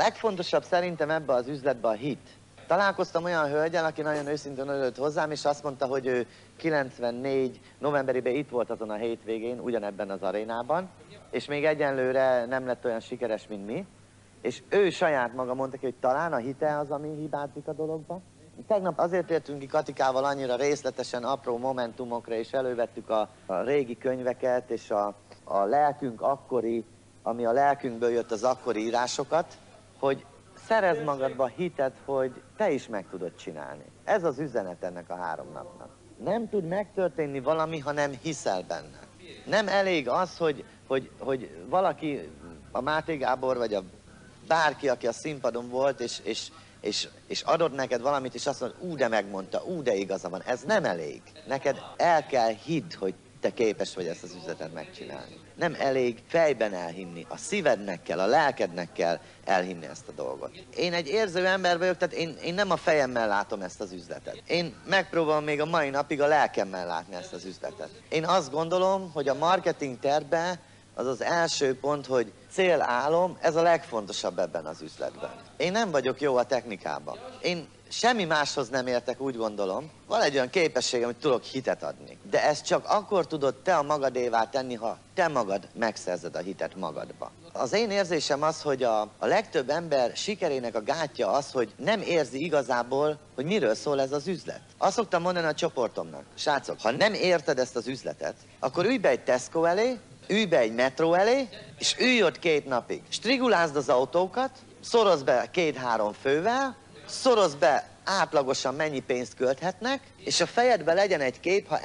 legfontosabb szerintem ebbe az üzletbe a hit. Találkoztam olyan hölgyel, aki nagyon őszintén örült hozzám, és azt mondta, hogy ő 94. novemberében itt volt azon a hétvégén, ugyanebben az arénában, és még egyenlőre nem lett olyan sikeres, mint mi. És ő saját maga mondta ki, hogy talán a hite az, ami hibázik a dologban. Tegnap azért értünk ki Katikával annyira részletesen, apró momentumokra, és elővettük a régi könyveket, és a lelkünk akkori, ami a lelkünkből jött az akkori írásokat, hogy szerezd magadba hitet, hogy te is meg tudod csinálni. Ez az üzenet ennek a 3 napnak. Nem tud megtörténni valami, ha nem hiszel benne. Nem elég az, hogy valaki, a Máté Gábor, vagy a bárki, aki a színpadon volt, és adott neked valamit, és azt mondod, de megmondta, de igaza van. Ez nem elég. Neked el kell hidd, hogy te képes vagy ezt az üzletet megcsinálni. Nem elég fejben elhinni, a szívednek kell, a lelkednek kell elhinni ezt a dolgot. Én egy érző ember vagyok, tehát én nem a fejemmel látom ezt az üzletet. Én megpróbálom még a mai napig a lelkemmel látni ezt az üzletet. Én azt gondolom, hogy a marketing tervben az az első pont, hogy célálom, ez a legfontosabb ebben az üzletben. Én nem vagyok jó a technikában. Én semmi máshoz nem értek, úgy gondolom. Van egy olyan képességem, hogy tudok hitet adni. De ezt csak akkor tudod te a magadévá tenni, ha te magad megszerzed a hitet magadba. Az én érzésem az, hogy a legtöbb ember sikerének a gátja az, hogy nem érzi igazából, hogy miről szól ez az üzlet. Azt szoktam mondani a csoportomnak, srácok, ha nem érted ezt az üzletet, akkor ülj be egy Tesco elé, ülj be egy metró elé, és ülj ott 2 napig. Strigulázd az autókat, szorozd be 2-3 fővel, szorozd be átlagosan mennyi pénzt költhetnek, és a fejedben legyen egy kép, ha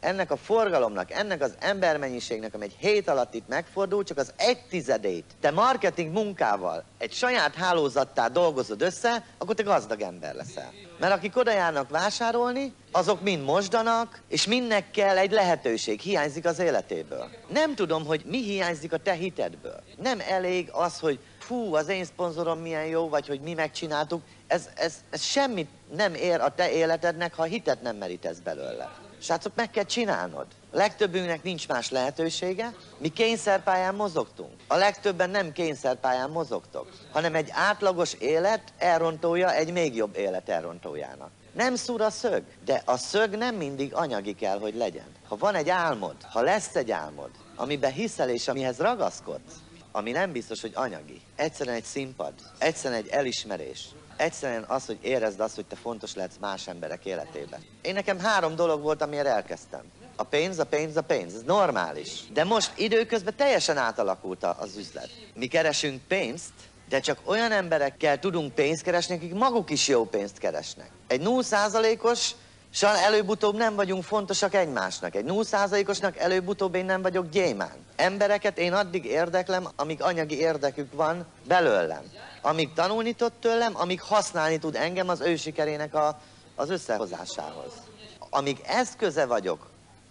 ennek a forgalomnak, ennek az embermennyiségnek, ami egy hét alatt itt megfordul, csak az 1/10 te marketing munkával egy saját hálózattá dolgozod össze, akkor te gazdag ember leszel. Mert akik oda járnak vásárolni, azok mind mosdanak, és mindnek kell egy lehetőség, hiányzik az életéből. Nem tudom, hogy mi hiányzik a te hitedből. Nem elég az, hogy fú, az én szponzorom milyen jó, vagy hogy mi megcsináltuk. Ez semmit nem ér a te életednek, ha hitet nem merítesz belőle. Srácok, meg kell csinálnod. A legtöbbünknek nincs más lehetősége. Mi kényszerpályán mozogtunk. A legtöbben nem kényszerpályán mozogtok, hanem egy átlagos élet elrontója egy még jobb élet elrontójának. Nem szúr a szög, de a szög nem mindig anyagi kell, hogy legyen. Ha van egy álmod, ha lesz egy álmod, amiben hiszel és amihez ragaszkodsz, ami nem biztos, hogy anyagi. Egyszerűen egy színpad, egyszerűen egy elismerés, egyszerűen az, hogy érezd azt, hogy te fontos lehetsz más emberek életében. Én nekem 3 dolog volt, amire elkezdtem. A pénz, a pénz, a pénz. Ez normális. De most időközben teljesen átalakult az üzlet. Mi keresünk pénzt, de csak olyan emberekkel tudunk pénzt keresni, akik maguk is jó pénzt keresnek. Egy 0%-os előbb-utóbb nem vagyunk fontosak egymásnak. Egy 0%-osnak előbb-utóbb én nem vagyok gyémán. Embereket én addig érdeklem, amíg anyagi érdekük van belőlem. Amíg tanulni tud tőlem, amíg használni tud engem az ő sikerének az összehozásához. Amíg eszköze vagyok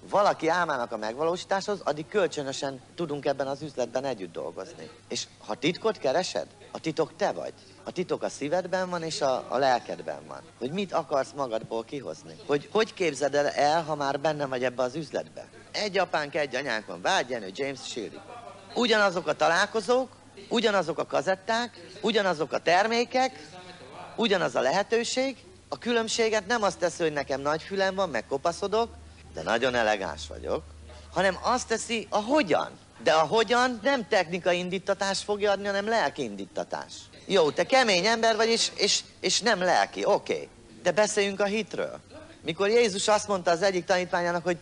valaki álmának a megvalósításhoz, addig kölcsönösen tudunk ebben az üzletben együtt dolgozni. És ha titkot keresed, a titok te vagy. A titok a szívedben van és a lelkedben van. Hogy mit akarsz magadból kihozni. Hogy képzeld el, ha már benne vagy ebbe az üzletbe. Egy apánk, egy anyánk van, Vágy Jenő, James Shieldy. Ugyanazok a találkozók, ugyanazok a kazetták, ugyanazok a termékek, ugyanaz a lehetőség. A különbséget nem azt teszi, hogy nekem nagy fülem van, meg kopaszodok, de nagyon elegáns vagyok, hanem azt teszi a hogyan. De a hogyan nem technikai indítatás fogja adni, hanem lelki indítatás. Jó, te kemény ember vagy, és nem lelki, oké. De beszéljünk a hitről. Mikor Jézus azt mondta az egyik tanítványának, hogy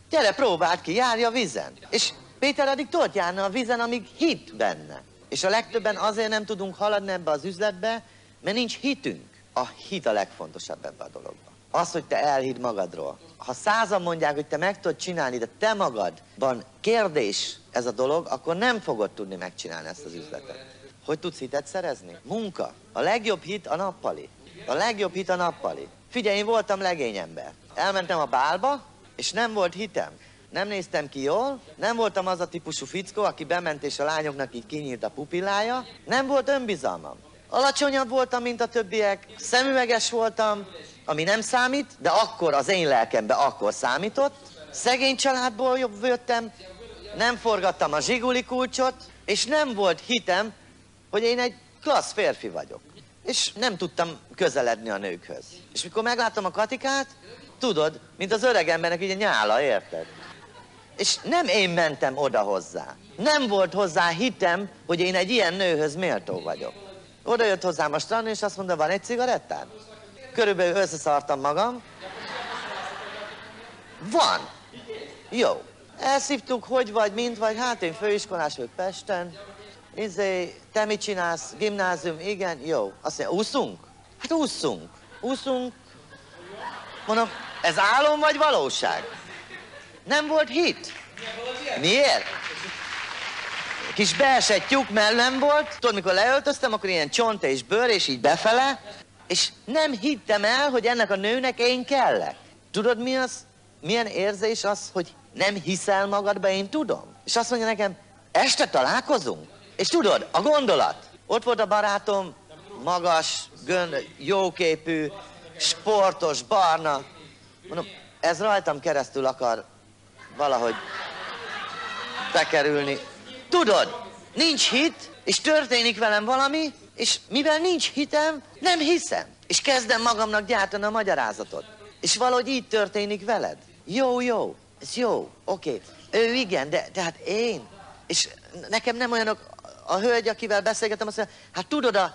gyere, próbáld ki, járj a vízen. És Péter addig tudott járni a vízen, amíg hit benne. És a legtöbben azért nem tudunk haladni ebbe az üzletbe, mert nincs hitünk. A hit a legfontosabb ebbe a dologba. Az, hogy te elhidd magadról. Ha 100-an mondják, hogy te meg tudod csinálni, de te magadban kérdés ez a dolog, akkor nem fogod tudni megcsinálni ezt az üzletet. Hogy tudsz hitet szerezni? Munka. A legjobb hit a nappali. A legjobb hit a nappali. Figyelj, én voltam legény ember. Elmentem a bálba, és nem volt hitem. Nem néztem ki jól, nem voltam az a típusú fickó, aki bement és a lányoknak így kinyílt a pupillája. Nem volt önbizalmam. Alacsonyabb voltam, mint a többiek, szemüveges voltam, ami nem számít, de akkor az én lelkemben akkor számított. Szegény családból jöttem, nem forgattam a zsiguli kulcsot, és nem volt hitem, hogy én egy klassz férfi vagyok. És nem tudtam közeledni a nőkhöz. És mikor megláttam a Katikát, tudod, mint az öreg embernek így a nyála, érted? És nem én mentem oda hozzá. Nem volt hozzá hitem, hogy én egy ilyen nőhöz méltó vagyok. Oda jött hozzám a strandon, és azt mondta, van egy cigarettád? Körülbelül összeszartam magam. Van. Jó. Elszívtuk, hogy vagy, mint vagy, hát én főiskolás vagyok Pesten. Te mit csinálsz? Gimnázium? Igen, jó. Azt mondja, úszunk? Hát úszunk. Úszunk. Mondom, ez álom vagy valóság? Nem volt hit. Miért? Kis beesett tyúk mellem volt. Tudod, mikor leöltöztem, akkor ilyen csont és bőr, és így befele. És nem hittem el, hogy ennek a nőnek én kellek. Tudod, mi az? Milyen érzés az, hogy nem hiszel magadba, én tudom. És azt mondja nekem, este találkozunk? És tudod, a gondolat. Ott volt a barátom, magas, jóképű, sportos, barna. Mondom, ez rajtam keresztül akar valahogy bekerülni. Tudod, nincs hit, és történik velem valami, és mivel nincs hitem, nem hiszem. És kezdem magamnak gyártani a magyarázatot. És valahogy így történik veled. Jó, ez jó, oké. Ő igen, de hát én. És nekem nem olyanok, a hölgy, akivel beszélgettem, azt mondja, hát tudod,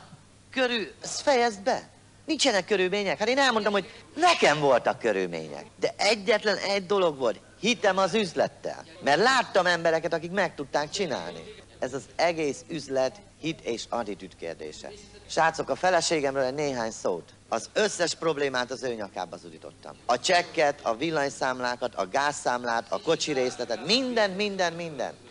ezt fejezd be. Nincsenek körülmények. Hát én elmondtam, hogy nekem voltak körülmények. De egyetlen egy dolog volt, hitem az üzlettel. Mert láttam embereket, akik meg tudták csinálni. Ez az egész üzlet hit és attitűd kérdése. Srácok, a feleségemről egy néhány szót. Az összes problémát az ő nyakába zúdítottam. A csekket, a villanyszámlákat, a gázszámlát, a kocsi részletet, minden.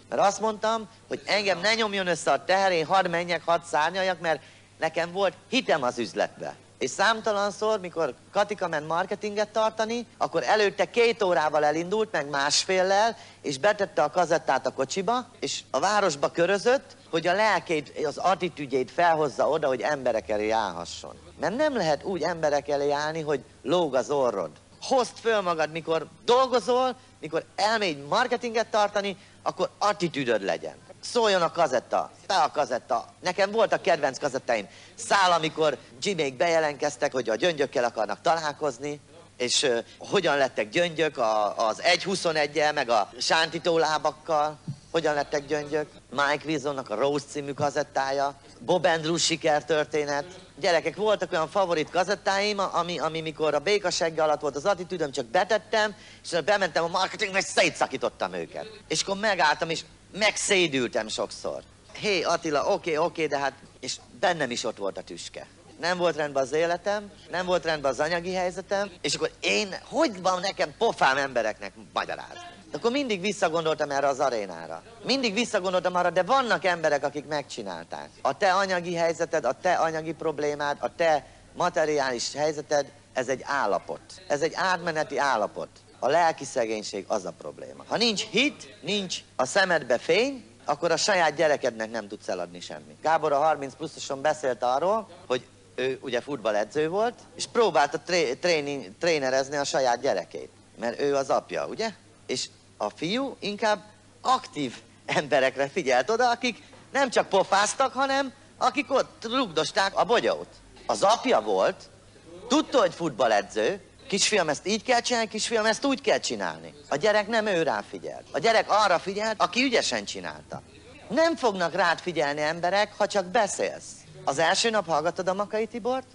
Mert azt mondtam, hogy engem ne nyomjon össze a teher, én hadd menjek, hadd szárnyaljak, mert nekem volt hitem az üzletbe. És számtalanszor, mikor Katika ment marketinget tartani, akkor előtte 2 órával elindult, meg másféllel, és betette a kazettát a kocsiba, és a városba körözött, hogy a lelkét, az attitűdjét felhozza oda, hogy emberek elé állhasson. Mert nem lehet úgy emberek elé állni, hogy lóg az orrod. Hozd föl magad, mikor dolgozol, mikor elmégy marketinget tartani, akkor attitűdöd legyen. Szóljon a kazetta, be a kazetta. Nekem voltak kedvenc kazettáim. Szál, amikor Jimék bejelentkeztek, hogy a gyöngyökkel akarnak találkozni, és hogyan lettek gyöngyök az 1.21-el, meg a sántító lábakkal. Hogyan lettek gyöngyök? Mike Wilsonnak a Rose című kazettája. Bob Andrews sikertörténet. Gyerekek, voltak olyan favorit kazettáim, ami mikor a békasegge alatt volt az attitűdöm, csak betettem, és bementem a marketingbe, és szétszakítottam őket. És akkor megálltam, és megszédültem sokszor. Hé, Attila, oké, de hát... És bennem is ott volt a tüske. Nem volt rendben az életem, nem volt rendben az anyagi helyzetem, és akkor én, hogy van nekem pofám embereknek magyarázni? Akkor mindig visszagondoltam erre az arénára. Mindig visszagondoltam arra, de vannak emberek, akik megcsinálták. A te anyagi helyzeted, a te anyagi problémád, a te materiális helyzeted, ez egy állapot. Ez egy átmeneti állapot. A lelki szegénység az a probléma. Ha nincs hit, nincs a szemedbe fény, akkor a saját gyerekednek nem tudsz eladni semmit. Gábor a 30 pluszoson beszélt arról, hogy ő ugye futballedző volt, és próbálta trénerezni a saját gyerekét. Mert ő az apja, ugye? És a fiú inkább aktív emberekre figyelt oda, akik nem csak pofáztak, hanem akik ott rugdosták a bogyót. Az apja volt, tudta, hogy futballedző, kisfiam, ezt így kell csinálni, kisfiam, ezt úgy kell csinálni. A gyerek nem ő rá figyelt. A gyerek arra figyelt, aki ügyesen csinálta. Nem fognak rád figyelni emberek, ha csak beszélsz. Az első nap hallgattad a Makai Tibort?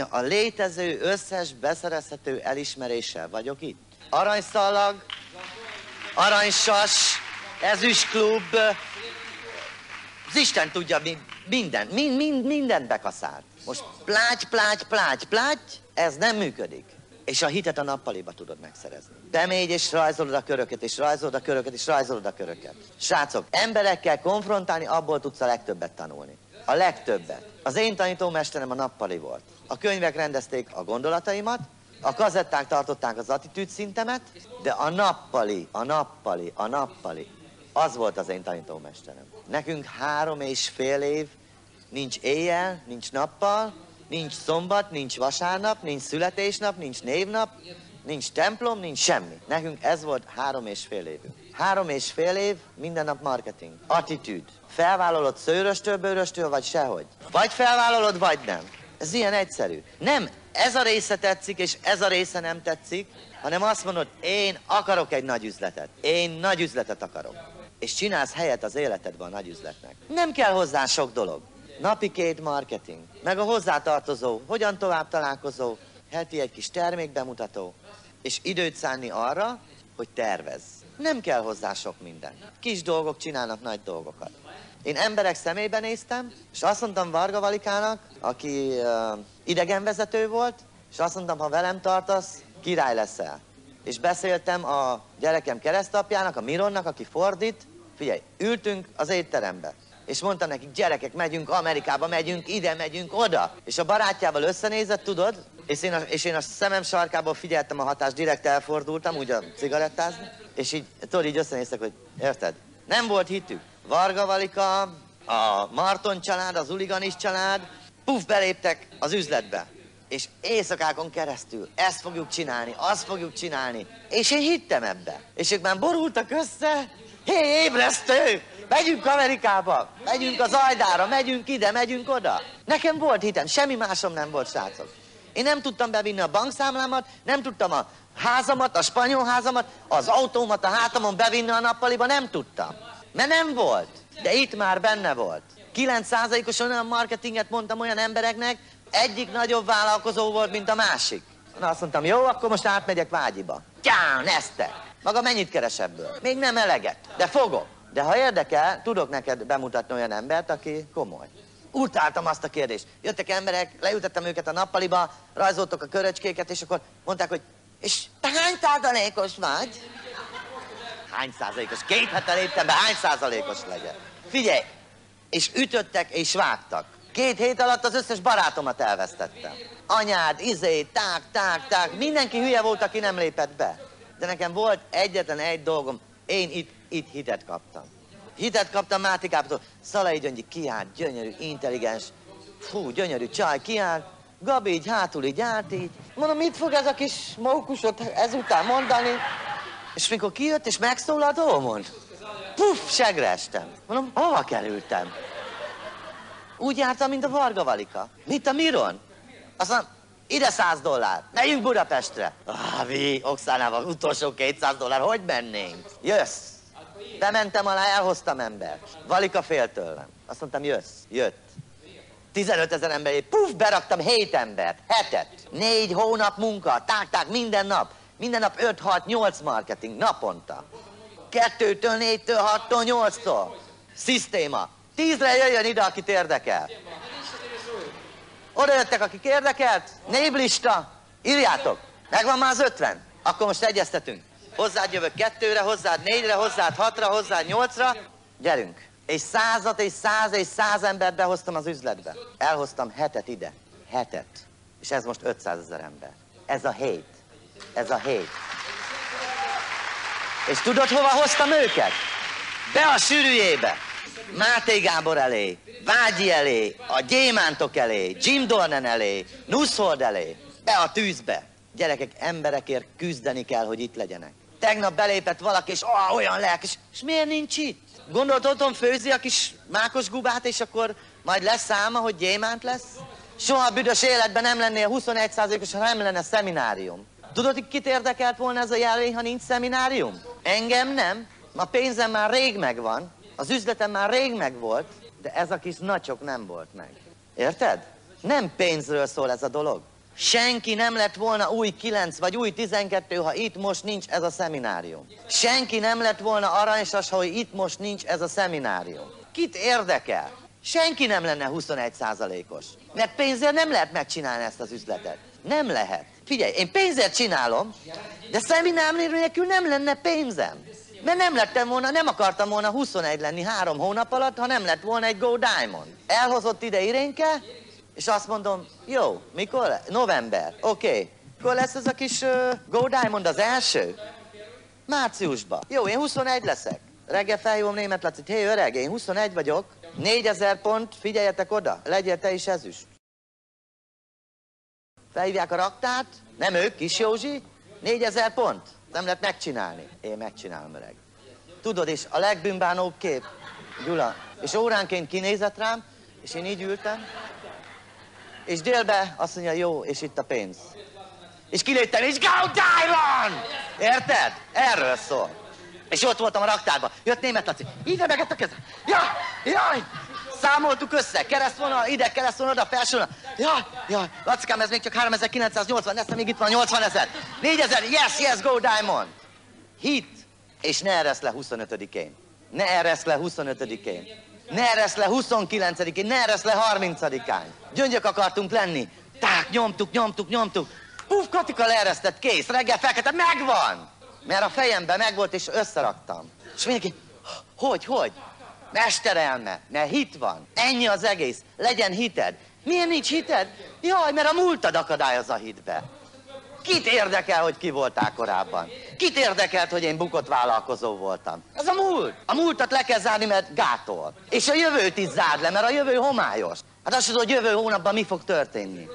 A létező összes beszerezhető elismeréssel vagyok itt. Aranyszalag, aranysas, ezüstklub, az Isten tudja, mindent bekaszált. Most pláty, ez nem működik. És a hitet a nappaliba tudod megszerezni. Bemégy és rajzolod a köröket, és rajzolod a köröket, és rajzolod a köröket. Srácok, emberekkel konfrontálni, abból tudsz a legtöbbet tanulni. A legtöbbet. Az én tanítómesterem a nappali volt. A könyvek rendezték a gondolataimat, a kazetták tartották az attitűdszintemet, de a nappali, az volt az én tanítómesterem. Nekünk 3,5 év, nincs éjjel, nincs nappal, nincs szombat, nincs vasárnap, nincs születésnap, nincs névnap, nincs templom, nincs semmi. Nekünk ez volt 3,5 évünk. 3,5 év, minden nap marketing. Attitűd. Felvállalod szőröstől, bőröstől, vagy sehogy. Vagy felvállalod, vagy nem. Ez ilyen egyszerű. Nem ez a része tetszik, és ez a része nem tetszik, hanem azt mondod, én akarok egy nagy üzletet. Én nagy üzletet akarok. És csinálsz helyet az életedben a nagy üzletnek. Nem kell hozzá sok dolog. Napi 2 marketing, meg a hozzátartozó, hogyan tovább találkozó, heti egy kis termékbemutató, és időt szánni arra, hogy tervezz. Nem kell hozzá sok minden. Kis dolgok csinálnak nagy dolgokat. Én emberek szemébe néztem, és azt mondtam Varga Valikának, aki idegenvezető volt, és azt mondtam, ha velem tartasz, király leszel. És beszéltem a gyerekem keresztapjának, a Mironnak, aki fordít. Figyelj, ültünk az étterembe, és mondtam nekik, gyerekek, megyünk Amerikába, megyünk ide, megyünk oda. És a barátjával összenézett, tudod, és én a szemem sarkából figyeltem a hatást, direkt elfordultam, úgy a cigarettázni, és így, tudod, így összenéztek, hogy érted? Nem volt hitük. Varga Valika, a Marton család, az Uliganis család, beléptek az üzletbe. És éjszakákon keresztül ezt fogjuk csinálni, azt fogjuk csinálni. És én hittem ebbe. És ők már borultak össze. Hé, ébresztő! Megyünk Amerikába, megyünk az Ajdára, megyünk ide, megyünk oda. Nekem volt hitem, semmi másom nem volt, srácok. Én nem tudtam bevinni a bankszámlámat, nem tudtam a házamat, a spanyol házamat, az autómat a hátamon bevinni a nappaliba, nem tudtam. Mert nem volt, de itt már benne volt. 9%-os olyan marketinget mondtam olyan embereknek, egyik nagyobb vállalkozó volt, mint a másik. Na azt mondtam, jó, akkor most átmegyek Vágyiba. Tyán, eztek! Maga mennyit keres ebből? Még nem eleget, de fogok. De ha érdekel, tudok neked bemutatni olyan embert, aki komoly. Utáltam azt a kérdést. Jöttek emberek, leültettem őket a nappaliba, rajzoltok a köröcskéket, és akkor mondták, hogy és te hány százalékos vagy? Hány százalékos? 2 hete léptem be, hány százalékos legyen? Figyelj, és ütöttek, és vágtak. 2 hét alatt az összes barátomat elvesztettem. Anyád, ták, mindenki hülye volt, aki nem lépett be. De nekem volt egyetlen egy dolgom, én itt hitet kaptam. Hitet kaptam Mátikától. Szalai Gyöngyi kiállt, gyönyörű, intelligens, gyönyörű csaj kiállt. Gabi így hátul így állt így. Mondom, mit fog ez a kis mókusot ezután mondani? És mikor kijött és megszólalt, hol mond? Segre estem. Mondom, hova kerültem? Úgy jártam, mint a Varga Valika. Mit a Miron? Azt mondom, ide $100, megyünk Budapestre. Okszánával utolsó $200, hogy mennénk? Jössz. Bementem alá, elhoztam embert. Valika fél tőlem. Azt mondtam, jössz. Jött. 15 000 emberé, beraktam 7 embert, 7-et. 4 hónap munka, ták, minden nap. Minden nap 5-6-8 marketing, naponta. 2-től, 4-től, 6-tól, 8-tól. Szisztéma. 10-re jöjjön ide, akit érdekel. Oda jöttek, akik érdekelt, névlista, írjátok. Megvan már az 50. Akkor most egyeztetünk. Hozzád jövök 2-re, hozzád 4-re, hozzád 6-ra, hozzád 8-ra. Gyerünk. És 100-at, és 100 embert behoztam az üzletbe. Elhoztam 7-et ide. 7-et. És ez most 500 000 ember. Ez a 7. Ez a 7. És tudod, hova hoztam őket? Be a sűrűjébe. Máté Gábor elé, Vágyi elé, a Gyémántok elé, Jim Dornan elé, Nusshold elé. Be a tűzbe. Gyerekek, emberekért küzdeni kell, hogy itt legyenek. Tegnap belépett valaki, és olyan lelkes. És miért nincs itt? Gondolt, otthon főzi a kis mákos gubát, és akkor majd lesz száma, hogy gyémánt lesz? Soha büdös életben nem lennél 21%-os, ha nem lenne szeminárium. Tudod, hogy kit érdekelt volna ez a jelvény, ha nincs szeminárium? Engem nem. A pénzem már rég megvan, az üzletem már rég megvolt, de ez a kis nacsok nem volt meg. Érted? Nem pénzről szól ez a dolog. Senki nem lett volna új 9 vagy új 12, ha itt most nincs ez a szeminárium. Senki nem lett volna aranysas, ha itt most nincs ez a szeminárium. Kit érdekel? Senki nem lenne 21%-os. Mert pénzért nem lehet megcsinálni ezt az üzletet. Nem lehet. Figyelj, én pénzért csinálom, de szeminárium nélkül nem lenne pénzem. Mert nem akartam volna 21 lenni 3 hónap alatt, ha nem lett volna egy Go Diamond. Elhozott ide Irénke, és azt mondom, jó, mikor lesz? November, oké. Mikor lesz ez a kis Go Diamond az első? Márciusban. Jó, én 21 leszek. Reggel felhívom Németh Lacit, hé öreg, én 21 vagyok, 4000 pont, figyeljetek oda, legyél te is ezüst. Felhívják a raktát, nem ők, Kis Józsi, 4000 pont? Nem lehet megcsinálni. Én megcsinálom, öreg. Tudod, és a legbűnbánóbb kép, Gyula, és óránként kinézett rám, és én így ültem, és délbe azt mondja, jó, és itt a pénz. És kiléptem, és go Diamond! Érted? Erről szól. És ott voltam a raktárban. Jött Németh Laci. Így remegett a kezem. Jaj! Számoltuk össze. Keresztvonal, ide, keresztvonal, oda, felsőnal. Jaj! Lacikám, ez még csak 3980, nesze még itt van 80 000. 4000, yes, go Diamond! Hit, és ne eresz le 25-én. Ne eresz le 25-én. Ne eresz le 29-én, ne eresz le 30-án. Gyöngyök akartunk lenni. Ták, nyomtuk. Puff, Katika leeresztett, kész, reggel felkeltem, megvan! Mert a fejemben megvolt, és összeraktam. És mindenki, hogy? Mesterelme, mert hit van. Ennyi az egész, legyen hited. Miért nincs hited? Jaj, mert a múltad akadályoz a hitbe. Kit érdekel, hogy ki voltál korábban? Kit érdekelt, hogy én bukott vállalkozó voltam? Ez a múlt. A múltat le kell zárni, mert gátol. És a jövőt is zárd le, mert a jövő homályos. Hát azt tudod, hogy jövő hónapban mi fog történni.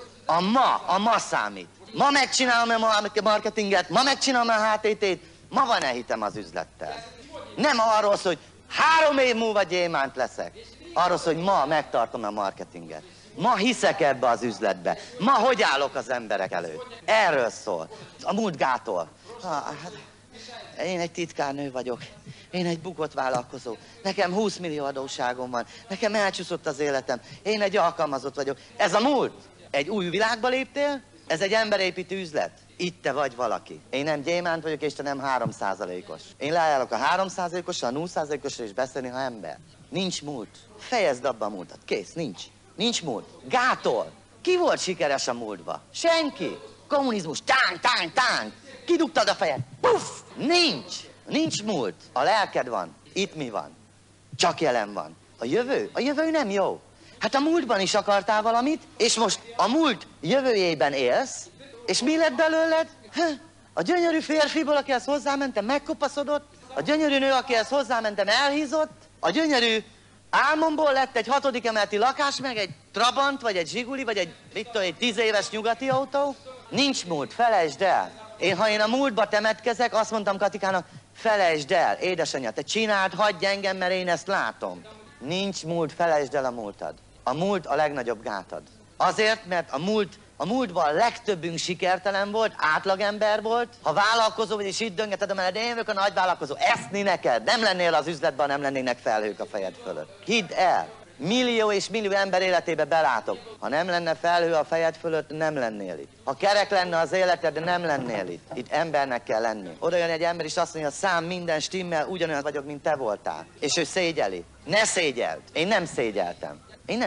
A ma számít. Ma megcsinálom a marketinget, ma megcsinálom a HTT-t, ma van-e hitem az üzlettel. Nem arról szól, hogy 3 év múlva gyémánt leszek. Arról szól, hogy ma megtartom a marketinget. Ma hiszek ebbe az üzletbe. Ma hogy állok az emberek előtt. Erről szól. A múlt gátol. Én egy titkárnő vagyok. Én egy bukott vállalkozó. Nekem 20 millió adósságom van. Nekem elcsúszott az életem. Én egy alkalmazott vagyok. Ez a múlt. Egy új világba léptél? Ez egy emberépítő üzlet. Itt te vagy valaki. Én nem gyémánt vagyok, és te nem 3%-os. Én leállok a 3%-osra, a 0%-osra és beszélni, ha ember. Nincs múlt. Fejezd abba a múltat. Kész, nincs. Nincs múlt. Gátol. Ki volt sikeres a múltba? Senki. Kommunizmus. Tánk. Kidugtad a fejed. Puff! Nincs múlt. A lelked van. Itt mi van? Csak jelen van. A jövő nem jó. Hát a múltban is akartál valamit, és most a múlt jövőjében élsz, és mi lett belőled? A gyönyörű férfiból, akihez hozzámentem, megkopaszodott, a gyönyörű nő, akihez hozzámentem, elhízott, a gyönyörű álmomból lett egy 6. emeleti lakás, meg egy Trabant, vagy egy Zsiguli, vagy egy 10 éves nyugati autó. Nincs múlt, felejtsd el. Ha én a múltba temetkezek, azt mondtam Katikának, felejtsd el, édesanyja, te csináld, hagyj engem, mert én ezt látom. Nincs múlt, felejtsd el a múltad. A múlt a legnagyobb gátad. Azért, mert a múltban a legtöbbünk sikertelen volt, átlagember volt. Ha vállalkozó vagy, és itt döngeted, mert én vagyok a nagy vállalkozó, eszni neked, nem lennél az üzletben, nem lennének felhők a fejed fölött. Hidd el, millió és millió ember életébe belátok. Ha nem lenne felhő a fejed fölött, nem lennél itt. Ha kerek lenne az életed, de nem lennél itt. Itt embernek kell lenni. Oda jön egy ember, és azt mondja, szám, minden stimmel, ugyanolyan vagyok, mint te voltál. És ő szégyeli. Ne szégyeld. Én nem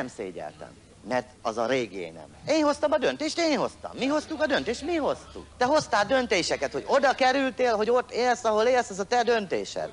szégyeltem. Mert az a régi énem. Én hoztam a döntést, én hoztam. Mi hoztuk a döntést, mi hoztuk. Te hoztál döntéseket, hogy oda kerültél, hogy ott élsz, ahol élsz, ez a te döntésed.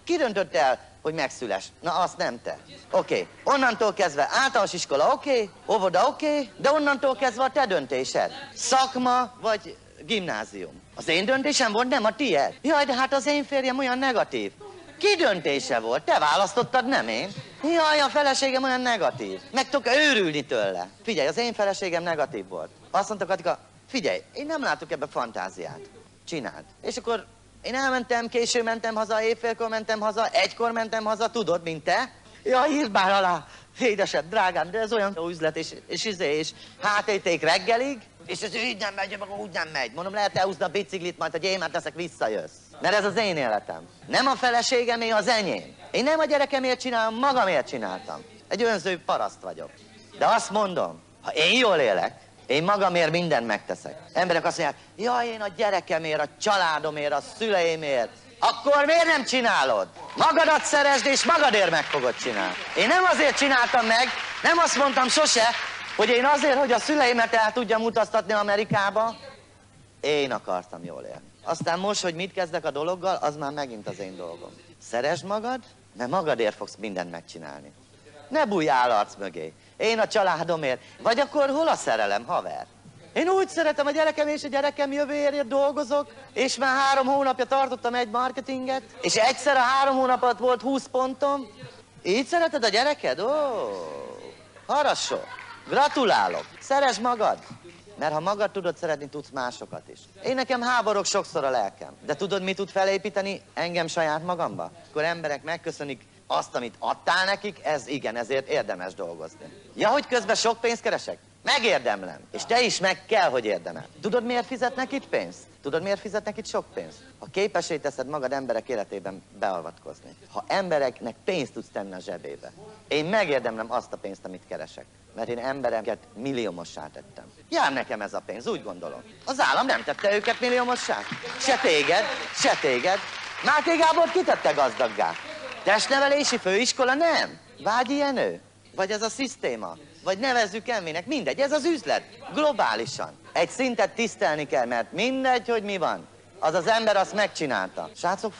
Ki döntött el, hogy megszüless? Na, azt nem te. Oké. Onnantól kezdve általános iskola oké, óvoda oké, de onnantól kezdve a te döntésed. Szakma vagy gimnázium. Az én döntésem volt, nem a tiéd. Jaj, de hát az én férjem olyan negatív. Ki döntése volt? Te választottad, nem én. Jaj, a feleségem olyan negatív. Meg tudok őrülni tőle. Figyelj, az én feleségem negatív volt. Azt mondta Katika, figyelj, én nem látok ebbe fantáziát. Csináld. És akkor én elmentem, késő mentem haza, éjfélkor mentem haza, 1-kor mentem haza, tudod, mint te. Jaj, írd már alá. Édesed, drágám, de ez olyan jó üzlet, és HTT-k reggelig, és ez így nem megy, meg úgy nem megy. Mondom, lehet elhúzni a biciklit, majd a gyémánt leszek, visszajössz. Mert ez az én életem. Nem a feleségemé, az enyém. Én nem a gyerekemért csinálom, magamért csináltam. Egy önző paraszt vagyok. De azt mondom, ha én jól élek, én magamért mindent megteszek. Emberek azt mondják, jaj, én a gyerekemért, a családomért, a szüleimért. Akkor miért nem csinálod? Magadat szeresd, és magadért meg fogod csinálni. Én nem azért csináltam meg, nem azt mondtam sose, hogy én azért, hogy a szüleimet el tudjam utaztatni Amerikába, én akartam jól élni. Aztán most, hogy mit kezdek a dologgal, az már megint az én dolgom. Szeresd magad, mert magadért fogsz mindent megcsinálni. Ne bújj állarc mögé. Én a családomért. Vagy akkor hol a szerelem, haver? Én úgy szeretem a gyerekem, és a gyerekem jövőjéért dolgozok, és már 3 hónapja tartottam egy marketinget, és egyszer a 3 hónap alatt volt 20 pontom. Így szereted a gyereked? Ó, harasó. Gratulálok. Szeresd magad. Mert ha magad tudod szeretni, tudsz másokat is. Én nekem háborog sokszor a lelkem. De tudod, mi tud felépíteni engem saját magamba? Akkor emberek megköszönik azt, amit adtál nekik, ez igen, ezért érdemes dolgozni. Ja, hogy közben sok pénzt keresek? Megérdemlem. És te is meg kell, hogy érdemel. Tudod, miért fizetnek itt pénzt? Tudod, miért fizetnek itt sok pénzt? Ha képessé teszed magad emberek életében beavatkozni. Ha embereknek pénzt tudsz tenni a zsebébe. Én megérdemlem azt a pénzt, amit keresek. Mert én embereket milliómossá tettem. Jár nekem ez a pénz, úgy gondolom. Az állam nem tette őket milliómossá. Se téged, se téged. Máté Gábor kitette gazdaggá. Testnevelési főiskola nem. Vágy ilyenő? Vagy ez a szisztéma? Vagy nevezzük el minek, mindegy, ez az üzlet, globálisan. Egy szintet tisztelni kell, mert mindegy, hogy mi van. Az az ember azt megcsinálta. Srácok,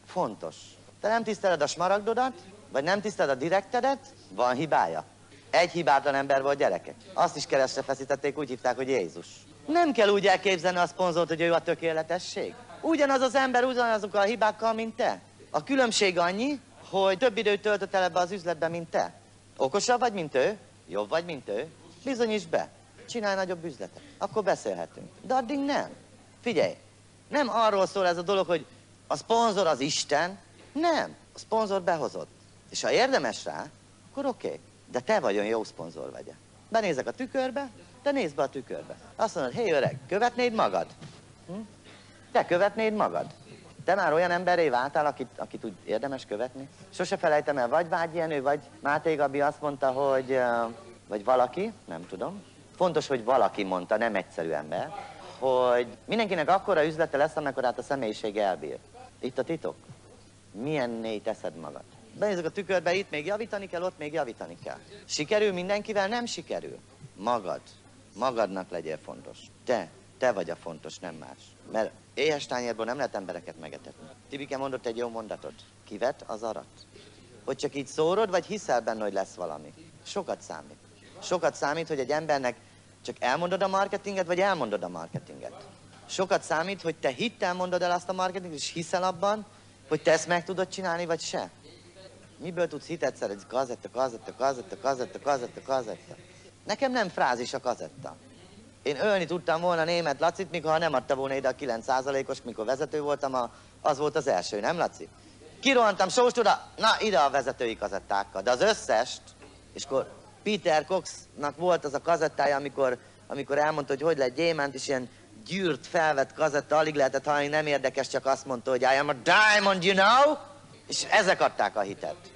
fontos. Te nem tiszteled a smaragdodat, vagy nem tiszteled a direktedet, van hibája. Egy hibátlan ember volt, gyerekek. Azt is keresztre feszítették, úgy hívták, hogy Jézus. Nem kell úgy elképzelni a szponzort, hogy ő a tökéletesség. Ugyanaz az ember ugyanazokkal a hibákkal, mint te. A különbség annyi, hogy több időt töltött el ebbe az üzletbe, mint te. Okosabb vagy, mint ő? Jobb vagy, mint ő? Bizonyíts be. Csinálj nagyobb üzletet. Akkor beszélhetünk. De addig nem. Figyelj, nem arról szól ez a dolog, hogy a szponzor az Isten. Nem. A szponzor behozott. És ha érdemes rá, akkor oké. De te vagy olyan jó szponzor vagy. Benézek a tükörbe, te nézd be a tükörbe. Azt mondod, hé öreg, követnéd magad? Te követnéd magad? Te már olyan emberré váltál, akit úgy érdemes követni? Sose felejtem el, vagy Vágy Jenő, vagy Máté Gabi azt mondta, hogy... vagy valaki, nem tudom. Fontos, hogy valaki mondta, nem egyszerű ember, hogy mindenkinek akkora üzlete lesz, amekkorát a személyiség elbír. Itt a titok. Milyenné teszed magad? Benézek a tükörbe, itt még javítani kell, ott még javítani kell. Sikerül mindenkivel? Nem sikerül. Magad. Magadnak legyél fontos. Te vagy a fontos, nem más. Mert éhes tányérból nem lehet embereket megetetni. Tibike mondott egy jó mondatot. Kivet, az arat. Hogy csak így szórod, vagy hiszel benne, hogy lesz valami. Sokat számít. Sokat számít, hogy egy embernek csak elmondod a marketinget, vagy elmondod a marketinget. Sokat számít, hogy te hittel mondod el azt a marketinget, és hiszel abban, hogy te ezt meg tudod csinálni, vagy se. Miből tudsz hitet szerezni? Kazetta. Nekem nem frázis a kazetta. Én ölni tudtam volna Németh Lacit, mikor nem adta volna ide a 9%-os, mikor vezető voltam, az volt az első, nem Laci? Kirohantam Sóstúra, na ide a vezetői kazettákkal, de az összest, és akkor Peter Coxnak volt az a kazettája, amikor elmondta, hogy lehet gyémánt, és ilyen gyűrt, felvett kazetta, alig lehetett hallani, nem érdekes, csak azt mondta, hogy I am a diamond, you know? És ezek adták a hitet.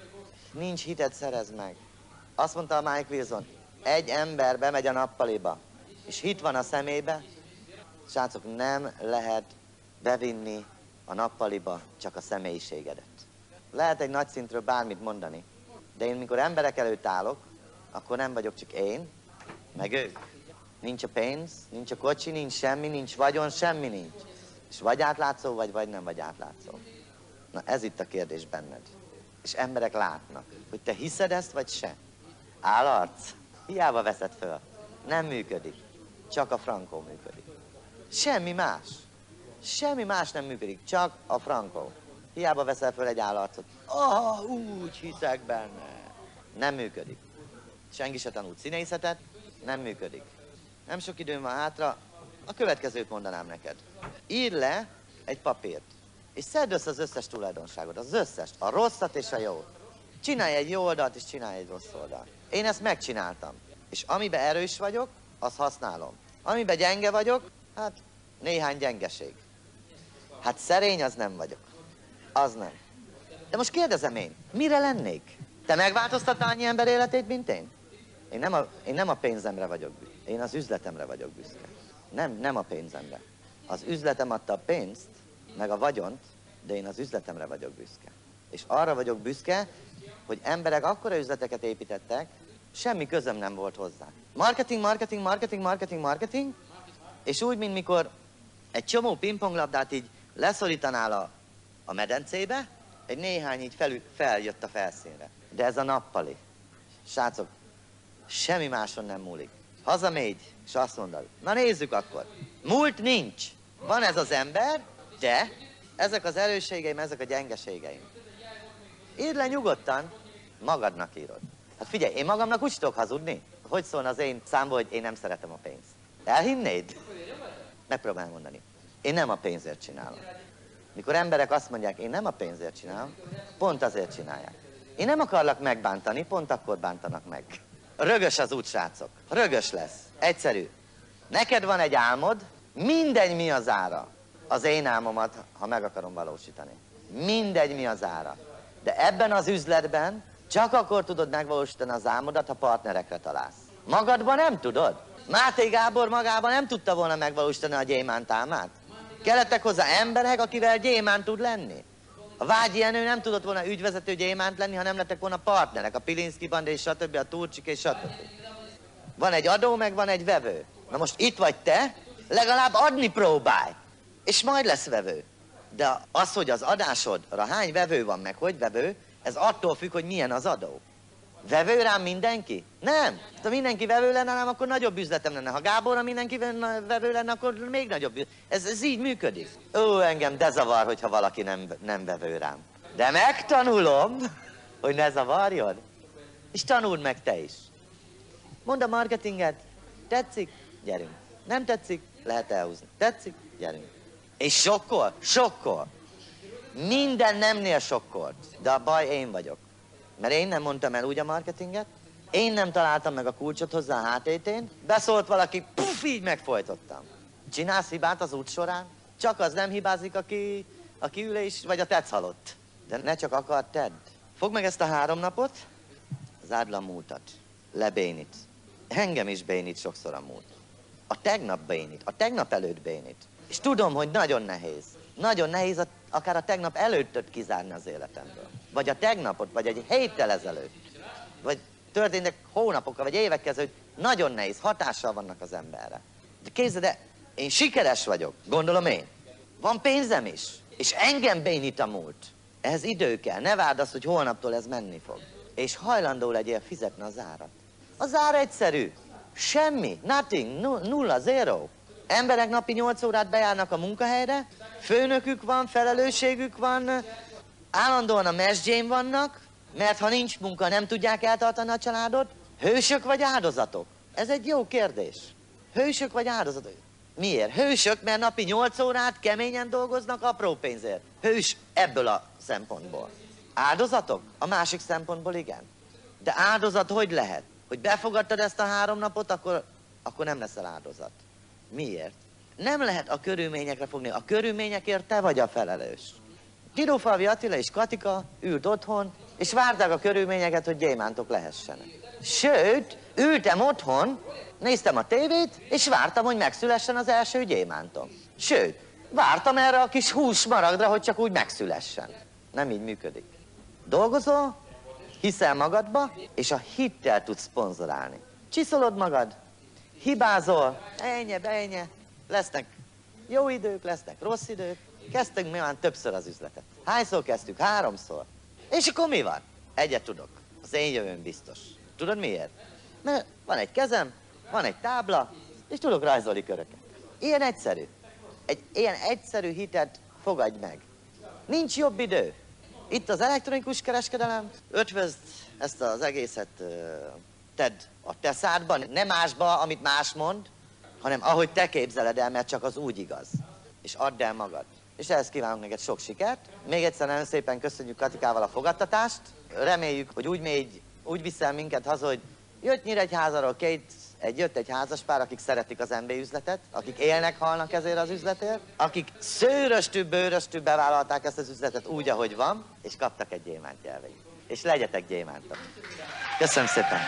Nincs hitet, szerezd meg. Azt mondta a Mike Wilson, egy ember bemegy a nappaliba, és hit van a szemébe, srácok, nem lehet bevinni a nappaliba csak a személyiségedet. Lehet egy nagy szintről bármit mondani, de én mikor emberek előtt állok, akkor nem vagyok csak én, meg ők. Nincs a pénz, nincs a kocsi, nincs semmi, nincs vagyon, semmi nincs. És vagy átlátszó, vagy nem vagy átlátszó. Na ez itt a kérdés benned. És emberek látnak, hogy te hiszed ezt, vagy se. Állarc, hiába veszed föl. Nem működik. Csak a frankó működik. Semmi más. Semmi más nem működik, csak a frankó. Hiába veszel föl egy állarcot. Úgy hiszek benne. Nem működik. Senki se tanult színészetet, nem működik. Nem sok időm van hátra, a következőt mondanám neked. Írd le egy papírt, és szedd össze az összes tulajdonságot, az összest, a rosszat és a jót. Csinálj egy jó oldalt, és csinálj egy rossz oldalt. Én ezt megcsináltam. És amiben erős vagyok, azt használom. Amiben gyenge vagyok, hát néhány gyengeség. Hát szerény az nem vagyok. Az nem. De most kérdezem én, mire lennék? Te megváltoztattál annyi ember életét, mint én? Én nem a pénzemre vagyok büszke. Én az üzletemre vagyok büszke. Nem a pénzemre. Az üzletem adta a pénzt, meg a vagyont, de én az üzletemre vagyok büszke. És arra vagyok büszke, hogy emberek akkora üzleteket építettek, semmi közöm nem volt hozzá. Marketing, és úgy, mint mikor egy csomó pingponglabdát így leszorítanál a medencébe, egy néhány így feljött a felszínre. De ez a nappali. Srácok, semmi máson nem múlik. Hazamégy, és azt mondod, na nézzük akkor. Múlt nincs. Van ez az ember, de ezek az erősségeim, ezek a gyengeségeim. Írd le nyugodtan, magadnak írod. Hát figyelj, én magamnak úgy tudok hazudni. Hogy szólna az én számból, hogy én nem szeretem a pénzt? Elhinnéd? Megpróbálj mondani. Én nem a pénzért csinálom. Mikor emberek azt mondják, én nem a pénzért csinálom, pont azért csinálják. Én nem akarlak megbántani, pont akkor bántanak meg. Rögös az út, srácok. Rögös lesz. Egyszerű. Neked van egy álmod, mindegy mi az ára. Az én álmomat, ha meg akarom valósítani. Mindegy mi az ára. De ebben az üzletben csak akkor tudod megvalósítani az álmodat, ha partnerekre találsz. Magadban nem tudod. Máté Gábor magában nem tudta volna megvalósítani a gyémánt álmát. Kellettek hozzá emberek, akivel gyémánt tud lenni. A Vágyi Jenő nem tudott volna ügyvezető gyémánt lenni, ha nem lettek volna partnerek. A Pilinszky Band és stb., a Turcsik és stb. Van egy adó, meg van egy vevő. Na most itt vagy te, legalább adni próbálj, és majd lesz vevő. De az, hogy az adásodra hány vevő van, meg hogy vevő, ez attól függ, hogy milyen az adó. Vevő rám mindenki? Nem. Ha mindenki vevő lenne rám, akkor nagyobb üzletem lenne. Ha Gáborra mindenki vevő lenne, akkor még nagyobb üzletem. Ez így működik. Ó, engem de zavar, hogyha valaki nem vevő rám. De megtanulom, hogy ne zavarjon. És tanuld meg te is. Mondd a marketinget. Tetszik? Gyerünk. Nem tetszik? Lehet elhúzni. Tetszik? Gyerünk. És sokkol? Sokkol. Minden nemnél sokkolt. De a baj én vagyok. Mert én nem mondtam el úgy a marketinget, én nem találtam meg a kulcsot hozzá a HTT-n, beszólt valaki, puff, így megfojtottam. Csinálsz hibát az út során? Csak az nem hibázik, aki ül és, vagy a tetsz halott. De ne csak akar, tedd. Fogd meg ezt a 3 napot, zárd le a múltat, lebénít. Engem is bénít sokszor a múlt. A tegnap bénít, a tegnap előtt bénít. És tudom, hogy nagyon nehéz. Nagyon nehéz akár a tegnap előttöt kizárni az életemből. Vagy a tegnapot, vagy egy héttel ezelőtt. Vagy történtek hónapokkal, vagy évekkel ezelőtt. Nagyon nehéz, hatással vannak az emberre. De képzeld el, én sikeres vagyok, gondolom én. Van pénzem is, és engem bénít a múlt. Ehhez idő kell, ne várd azt, hogy holnaptól ez menni fog. És hajlandó legyél fizetni az árat. Az ár egyszerű. Semmi, nothing, nulla, zero. Emberek napi 8 órát bejárnak a munkahelyre, főnökük van, felelősségük van, állandóan a mesdjén vannak, mert ha nincs munka, nem tudják eltartani a családot. Hősök vagy áldozatok? Ez egy jó kérdés. Hősök vagy áldozatok? Miért? Hősök, mert napi 8 órát keményen dolgoznak apró pénzért. Hős ebből a szempontból. Áldozatok? A másik szempontból igen. De áldozat hogy lehet? Hogy befogadtad ezt a 3 napot, akkor nem leszel áldozat. Miért? Nem lehet a körülményekre fogni. A körülményekért te vagy a felelős. Kirófalvi Attila és Katika ült otthon, és várták a körülményeket, hogy gyémántok lehessenek. Sőt, ültem otthon, néztem a tévét, és vártam, hogy megszülessen az első gyémántom. Sőt, vártam erre a kis húsmaragdra, hogy csak úgy megszülessen. Nem így működik. Dolgozol, hiszel magadba, és a hittel tudsz szponzorálni. Csiszolod magad, hibázol, ennyi, lesznek jó idők, lesznek rossz idők. Kezdtünk mi már többször az üzletet. Hányszor kezdtük? 3-szor. És akkor mi van? Egyet tudok. Az én jövőm biztos. Tudod miért? Mert van egy kezem, van egy tábla, és tudok rajzolni köröket. Ilyen egyszerű. Egy ilyen egyszerű hitet fogadj meg. Nincs jobb idő. Itt az elektronikus kereskedelem, ötvözd ezt az egészet, tedd a te szádban, nem másba, amit más mond, hanem ahogy te képzeled el, mert csak az úgy igaz. És add el magad. És ehhez kívánunk neked sok sikert. Még egyszer nagyon szépen köszönjük Katikával a fogadtatást. Reméljük, hogy úgy viszel minket haza, hogy jött Nyíregyházáról jött egy házaspár, akik szeretik az MB üzletet, akik élnek, halnak ezért az üzletért, akik szőröstű, bőröstű bevállalták ezt az üzletet úgy, ahogy van, és kaptak egy gyémánt jelvényt. És legyetek gyémántok. Köszönöm szépen!